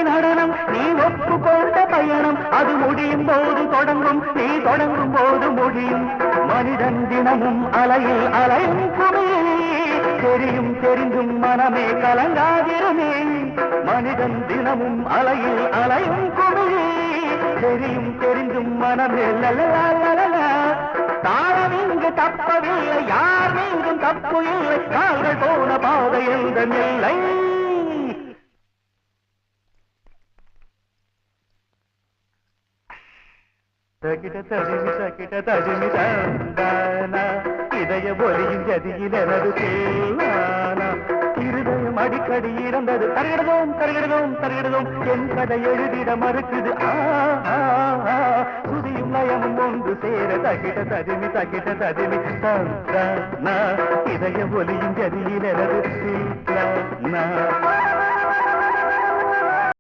நடனம் நீ ஒப்புக்கொண்ட பயணம் அது முடியும் போது தொடங்கும் நீ தொடங்கும் போது முடியும் மனிதன் தினமும் அலையில் அலையும் குமிழி தெரியும் தெரிந்தும் மனமே கலங்காதிருமே மனிதன் தினமும் அலையில் அலையும் குமிழி தெரியும் தெரிந்தும் மனமே லலலலலலா தாளம் இங்கு தப்பவில்லை யார் மீதும் தப்பு இல்லை கால்கள் போன பாதை எந்த இல்லை தகிட தடிமி தந்தானா இதய ஒலியின் ஜதியில் எனது தேனானா இருதயம் அடிக்கடி இறந்தது தருகிறதோம் தருகிறதோம் தருகிறதோம் என் கதை எழுதிட மறுக்குது சுதியும் லயமும் ஒன்று சேர தகிட தடிமி தந்தானா இதய ஒலியின் ஜதியில் எனது தேனானா